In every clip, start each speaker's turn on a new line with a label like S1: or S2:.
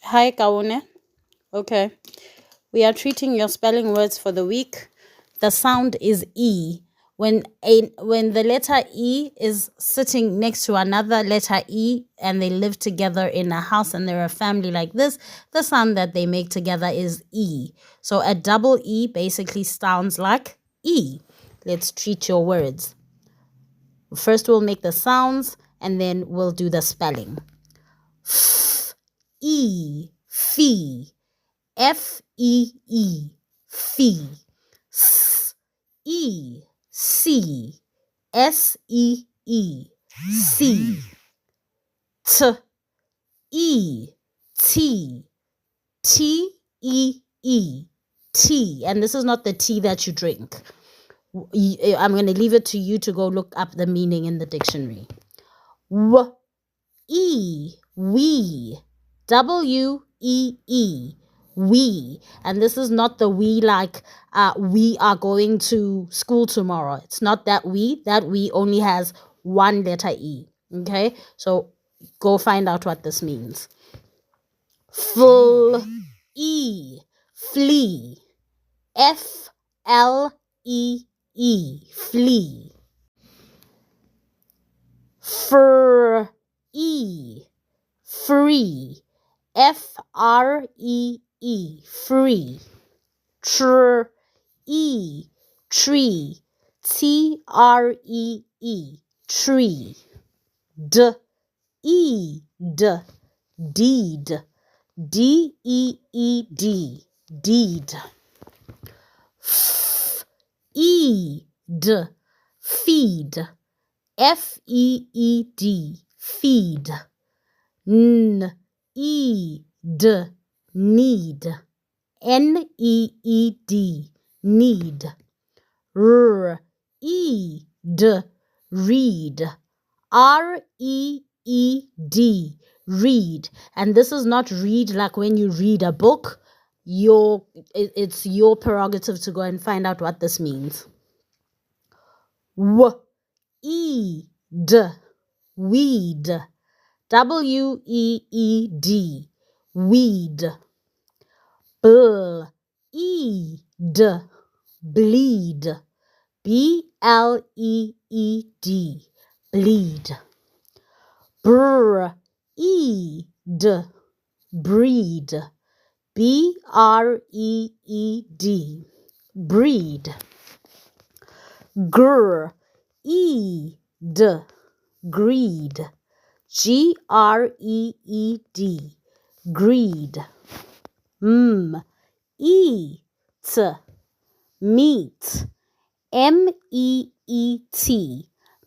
S1: Hi, Kaune. Okay. We are treating your spelling words for the week. The sound is E. When the letter E is sitting next to another letter E and they live together in a house and they're a family like this, the sound that they make together is E. So a double E basically sounds like E. Let's treat your words. First we'll make the sounds and then we'll do the spelling. E, fee. Fee, fee. See, see, see. Tea, tea. And this is not the tea that you drink. I'm going to leave it to you to go look up the meaning in the dictionary. We. WEE. We. And this is not the we like we are going to school tomorrow. It's not that we. That we only has one letter E. Okay? So go find out what this means. Flee. Flee. FLEE. Flee. Free. Free. FREE. Free. Tree. Tree. TREE. Tree. Deed. Deed. DEED. Deed. Feed. Feed. FEED. Feed. Need. Need. NEED. Need. Read. Read. REED. Read. And this is not read like when you read a book. It's your prerogative to go and find out what this means. Weed. Weed. WEED. Weed. Bleed. Bleed. BLEED. Bleed. Breed. Breed. BREED. Breed. Greed. Greed. GREED. Greed. Eat. Meat. MEET.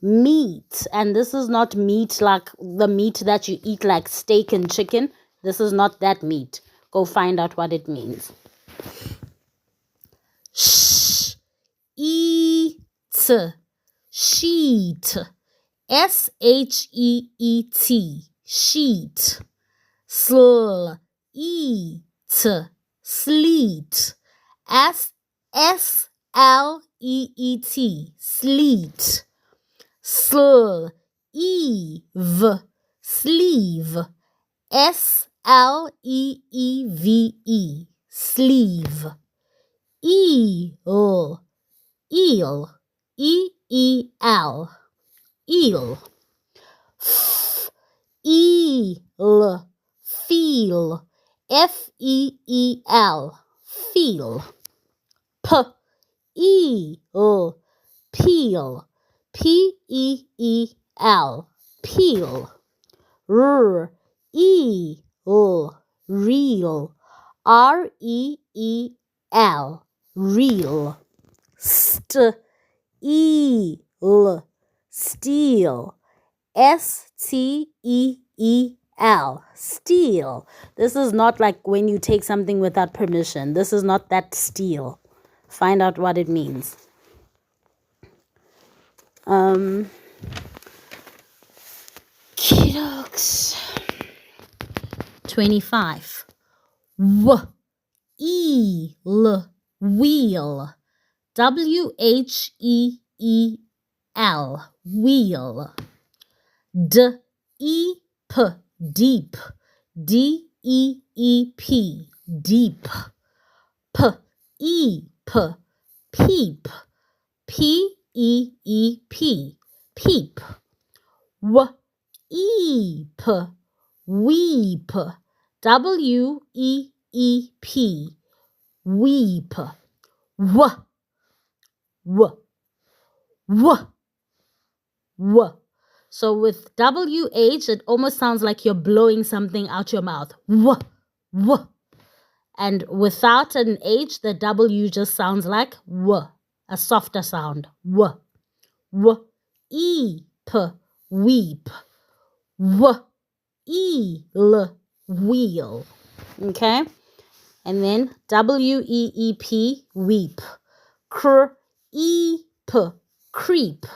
S1: Meat. And this is not meat like the meat that you eat like steak and chicken. This is not that meat. Go find out what it means. Eat. Sheet. SHEET. Sheet. Sleet. Sleet. SLEET. Sleet. Sleeve. Sleeve. SLEEVE. Sleeve. Eel. Eel. EEL. Eel. Feel. Feel. FEEL. Feel. Peel. Peel. PEEL. Peel. Reel. Reel. REEL. Reel. Steel. Steel. STEEL. Steal. This is not like when you take something without permission. This is not that steal. Find out what it means. Kiddox. 25. Wheel. Wheel. WHEEL. Wheel. Deep. Deep. P-E-E-P, deep. P-E-P, peep. P-E-E-P, peep. W-E-P, weep. W-E-E-P, weep. W, w, w, w. So with W-H, it almost sounds like you're blowing something out your mouth. W, w. And without an H, the W just sounds like W, a softer sound. W, w, e, p, weep. W, e, l, wheel. Okay? And then W-E-E-P, weep. Cr-E-P, creep.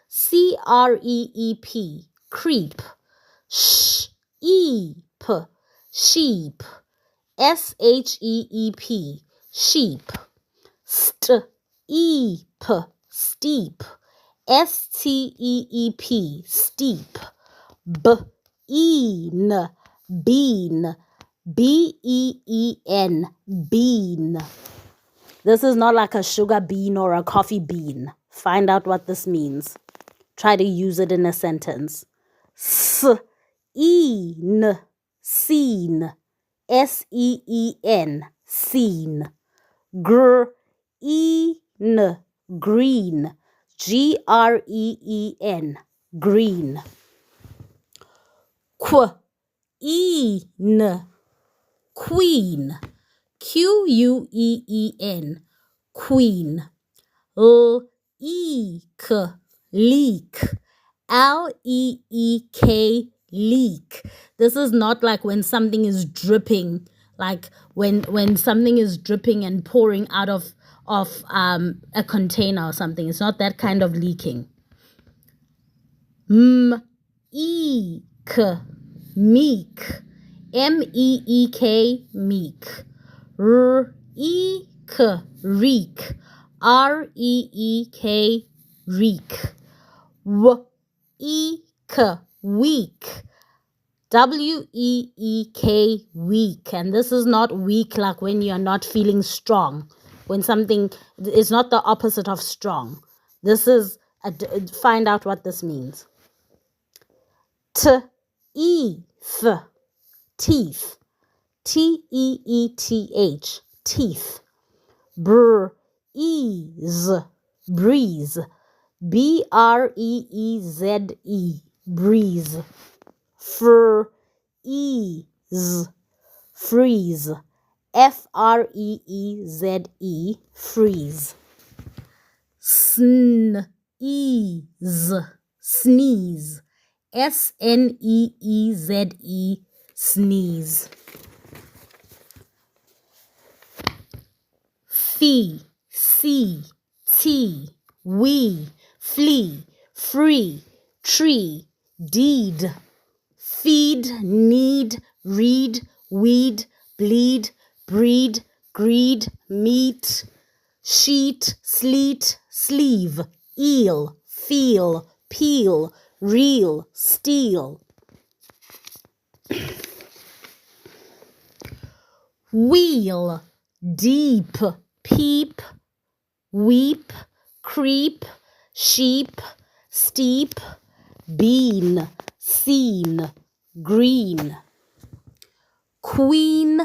S1: C-R-E-E-P, creep. Sh-E-P, sheep. S-H-E-E-P, sheep. St-E-P, steep. S-T-E-E-P, steep. B-E-N, bean. B-E-E-N, bean. This is not like a sugar bean or a coffee bean. Find out what this means. Try to use it in a sentence. S-E-N, seen. S-E-E-N, seen. Gr-E-N, green. G-R-E-E-N, green. Qu-E-N, queen. Q-U-E-E-N, queen. L-E-K, leak. L-E-E-K, leak. This is not like when something is dripping, like when something is dripping and pouring out of a container or something. It's not that kind of leaking. M-E-K, meek. M-E-E-K, meek. R-E-K, reek. R-E-E-K, reek. W-E-K, weak. W-E-E-K, weak. And this is not weak like when you're not feeling strong. When something is not the opposite of strong. This is, find out what this means. T-E-Th, teeth. T-E-E-T-H, teeth. Breeze, breeze. B-R-E-E-Z-E, breeze. Freeze, freeze. F-R-E-E-Z-E, freeze. Sneeze, sneeze. S-N-E-E-Z-E, sneeze. Fee, see, tea, we, flee, free, tree, deed. Feed, need, read, weed, bleed, breed, greed, meat, sheet, sleet, sleeve, eel, feel, peel, reel, steal. Wheel, deep, peep, weep, creep, sheep, steep, bean, seen, green. Queen,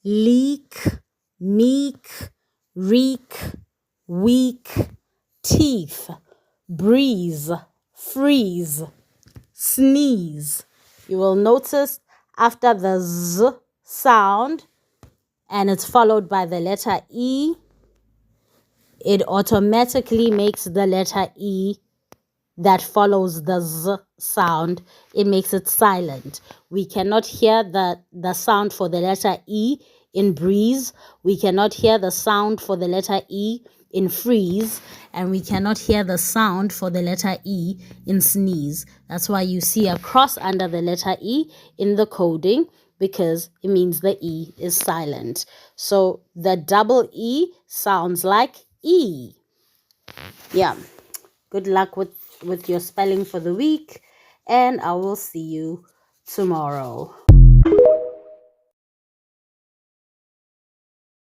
S1: leak, meek, reek, weak, teeth, breeze, freeze, sneeze. You will notice after the Z sound and it's followed by the letter E, it automatically makes the letter E that follows the Z sound, it makes it silent. We cannot hear the sound for the letter E in breeze. We cannot hear the sound for the letter E in freeze. And we cannot hear the sound for the letter E in sneeze. That's why you see a cross under the letter E in the coding, because it means the E is silent. So the double E sounds like E. Yeah. Good luck with your spelling for the week, and I will see you tomorrow.